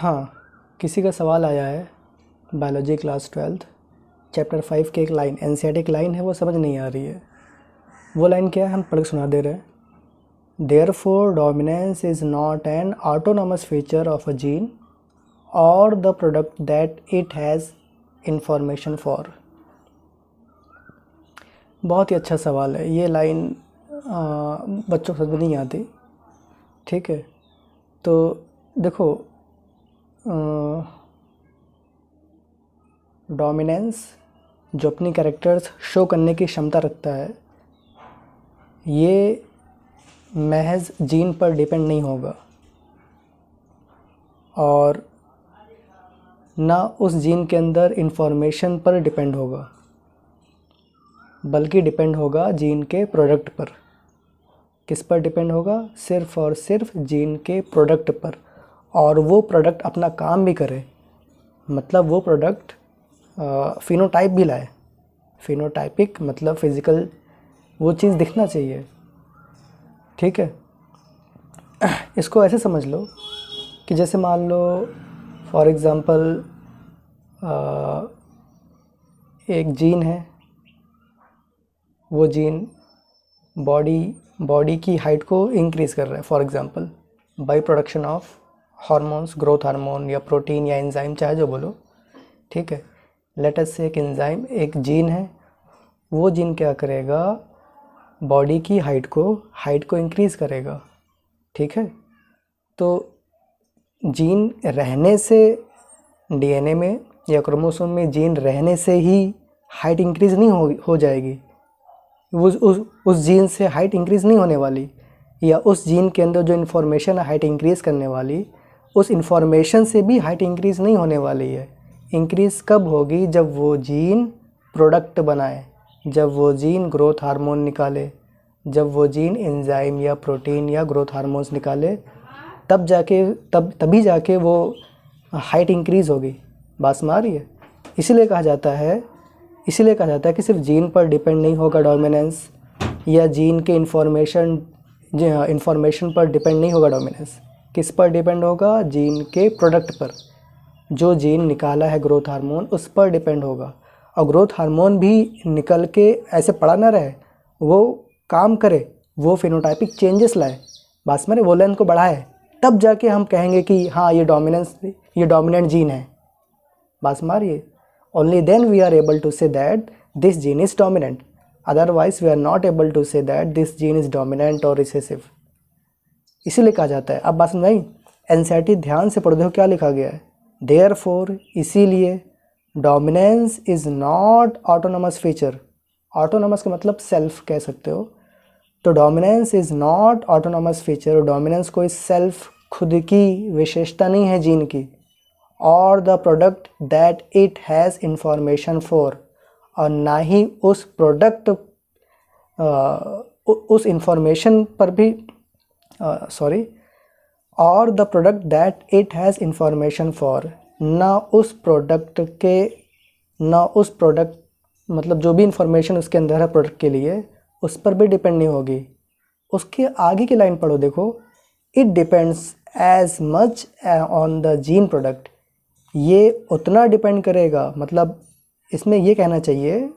हाँ, किसी का सवाल आया है बायोलॉजी क्लास 12th चैप्टर 5 की एक लाइन एनसीईआरटी की लाइन है, वो समझ नहीं आ रही है। वो लाइन क्या है, हम पढ़ के सुना दे रहे हैं। Therefore dominance is not an autonomous feature of a gene or the product that it has information for. बहुत ही अच्छा सवाल है। ये लाइन बच्चों को समझ नहीं आती, ठीक है। तो देखो, डोमिनेंस जो अपनी कैरेक्टर्स शो करने की क्षमता रखता है, ये महज जीन पर डिपेंड नहीं होगा और ना उस जीन के अंदर इंफॉर्मेशन पर डिपेंड होगा, बल्कि डिपेंड होगा जीन के प्रोडक्ट पर। किस पर डिपेंड होगा? सिर्फ़ और सिर्फ जीन के प्रोडक्ट पर। और वो प्रोडक्ट अपना काम भी करे, मतलब वो प्रोडक्ट फिनोटाइप भी लाए। फिनोटाइपिक मतलब फिज़िकल, वो चीज़ दिखना चाहिए, ठीक है। इसको ऐसे समझ लो कि जैसे मान लो फॉर एग्ज़ाम्पल एक जीन है, वो जीन बॉडी की हाइट को इंक्रीज़ कर रहा है, for example by production of hormones, growth hormone या प्रोटीन या एंजाइम, चाहे जो बोलो, ठीक है। लेट अस से एक एंजाइम, एक जीन है, वो जीन क्या करेगा? बॉडी की हाइट को इंक्रीज़ करेगा, ठीक है। तो जीन रहने से, डीएनए में या क्रोमोसोम में जीन रहने से ही हाइट इंक्रीज़ नहीं हो जाएगी। उस जीन से हाइट इंक्रीज़ नहीं होने वाली, या उस जीन के अंदर जो इन्फॉर्मेशन है हाइट इंक्रीज़ करने वाली, उस इन्फॉर्मेशन से भी हाइट इंक्रीज़ नहीं होने वाली है। इंक्रीज़ कब होगी? जब वो जीन प्रोडक्ट बनाए, जब वो जीन ग्रोथ हार्मोन निकाले, जब वो जीन एंजाइम या प्रोटीन या ग्रोथ हार्मोन्स निकाले, तभी जाके वो हाइट इंक्रीज़ होगी। बात समझ आ रही है? इसीलिए कहा जाता है कि सिर्फ जीन पर डिपेंड नहीं होगा डोमिनेंस, या जीन के इन्फॉर्मेशन पर डिपेंड नहीं होगा डोमिनेंस। किस पर डिपेंड होगा? जीन के प्रोडक्ट पर। जो जीन निकाला है ग्रोथ हार्मोन, उस पर डिपेंड होगा। और ग्रोथ हार्मोन भी निकल के ऐसे पड़ा ना रहे, वो काम करे, वो फिनोटाइपिक चेंजेस लाए, बस मेरे वो लेंथ को बढ़ाए, तब जाके हम कहेंगे कि हाँ ये डोमिनेंट जीन है। बस मारिए, only then we are able to say that this gene is dominant, otherwise we are not able to say that this gene is dominant और रिसेसिव। इसीलिए कहा जाता है। अब बात समझाई? एनसीईआरटी ध्यान से पढ़ दो क्या लिखा गया है। देयरफॉर, इसीलिए, dominance is not autonomous feature. Autonomous का मतलब सेल्फ कह सकते हो। तो dominance is not autonomous feature, dominance कोई सेल्फ, खुद की विशेषता नहीं है जीन की। और the product that it has information for, और ना ही उस प्रोडक्ट उस इंफॉर्मेशन पर भी और the product that it has information for, ना उस प्रोडक्ट मतलब जो भी इंफॉर्मेशन उसके अंदर है प्रोडक्ट के लिए, उस पर भी डिपेंड नहीं होगी। उसके आगे की लाइन पढ़ो, देखो, it depends as much on the gene product. ये उतना डिपेंड करेगा, मतलब इसमें ये कहना चाहिए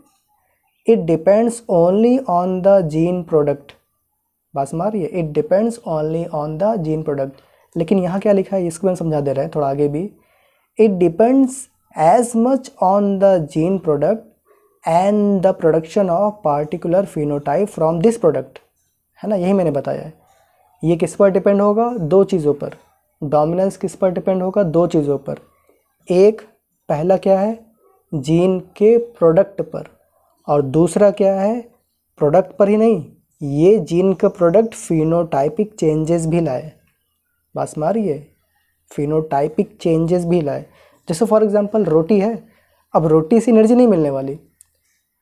it depends only on the gene product. बात समझ रही है? It depends only on the gene product. लेकिन यहाँ क्या लिखा है इसको मैं समझा दे रहा है थोड़ा आगे भी। It depends as much on the gene product and the production of particular phenotype from this product, है ना? यही मैंने बताया है। ये किस पर डिपेंड होगा? दो चीज़ों पर। डोमिनेंस किस पर डिपेंड होगा? दो चीज़ों पर। एक, पहला क्या है? जीन के प्रोडक्ट पर। और दूसरा क्या है? प्रोडक्ट पर ही नहीं, ये जीन का प्रोडक्ट फिनोटाइपिक चेंजेस भी लाए। बात समझ रही है? फिनोटाइपिक चेंजेस भी लाए। जैसे फॉर एग्जांपल रोटी है, अब रोटी से एनर्जी नहीं मिलने वाली।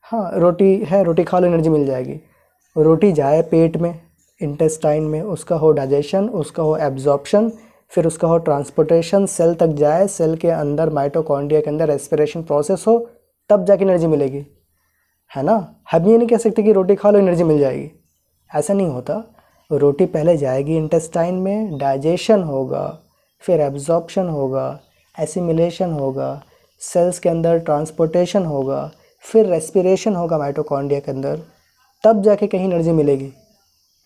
हाँ, रोटी है, रोटी खा लो एनर्जी मिल जाएगी। रोटी जाए पेट में, इंटेस्टाइन में, उसका हो डाइजेशन, उसका हो एब्जॉर्प्शन, फिर उसका हो ट्रांसपोर्टेशन, सेल तक जाए, सेल के अंदर माइटोकॉन्ड्रिया के अंदर रेस्पिरेशन प्रोसेस हो, तब जाके एनर्जी मिलेगी, है ना? हम ये नहीं कह सकते कि रोटी खा लो एनर्जी मिल जाएगी, ऐसा नहीं होता। रोटी पहले जाएगी इंटेस्टाइन में, डाइजेशन होगा, फिर एब्जॉर्प्शन होगा, एसिमिलेशन होगा, सेल्स के अंदर ट्रांसपोर्टेशन होगा, फिर रेस्पिरेशन होगा माइटोकॉन्ड्रिया के अंदर, तब जाके कहीं एनर्जी मिलेगी।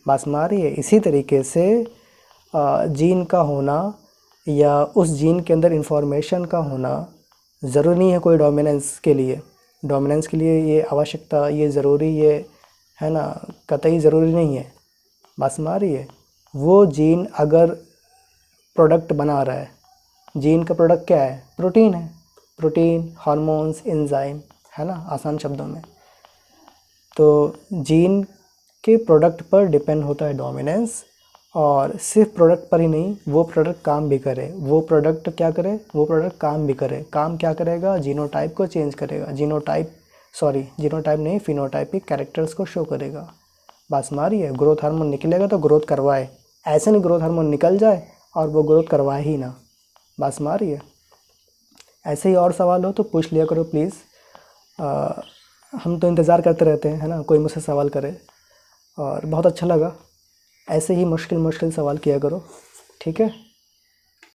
बात समझ आ रही है। इसी तरीके से जीन का होना या उस जीन के अंदर इंफॉर्मेशन का होना ज़रूरी नहीं है कोई डोमिनेंस के लिए। डोमिनेंस के लिए ये आवश्यकता, ये ज़रूरी, ये है ना, कतई ज़रूरी नहीं है। बात समझ आ रही है। वो जीन अगर प्रोडक्ट बना रहा है, जीन का प्रोडक्ट क्या है? प्रोटीन है। प्रोटीन, हार्मोन्स, एंजाइम, है ना, आसान शब्दों में। तो जीन के प्रोडक्ट पर डिपेंड होता है डोमिनेंस, और सिर्फ प्रोडक्ट पर ही नहीं, वो प्रोडक्ट काम भी करे। वो प्रोडक्ट क्या करे? वो प्रोडक्ट काम भी करे। काम क्या करेगा? जीनोटाइप को चेंज करेगा। जीनोटाइप नहीं, फिनोटाइपिक कैरेक्टर्स को शो करेगा। बात समझ आ रही है। ग्रोथ हार्मोन निकलेगा तो ग्रोथ करवाए, ऐसे नहीं ग्रोथ हार्मोन निकल जाए और वो ग्रोथ करवाए ही ना। बात समझ आ रही है। ऐसे ही और सवाल हो तो पूछ लिया करो प्लीज़। हम तो इंतज़ार करते रहते हैं, है ना, कोई मुझसे सवाल करे, और बहुत अच्छा लगा। ऐसे ही मुश्किल मुश्किल सवाल किया करो, ठीक है।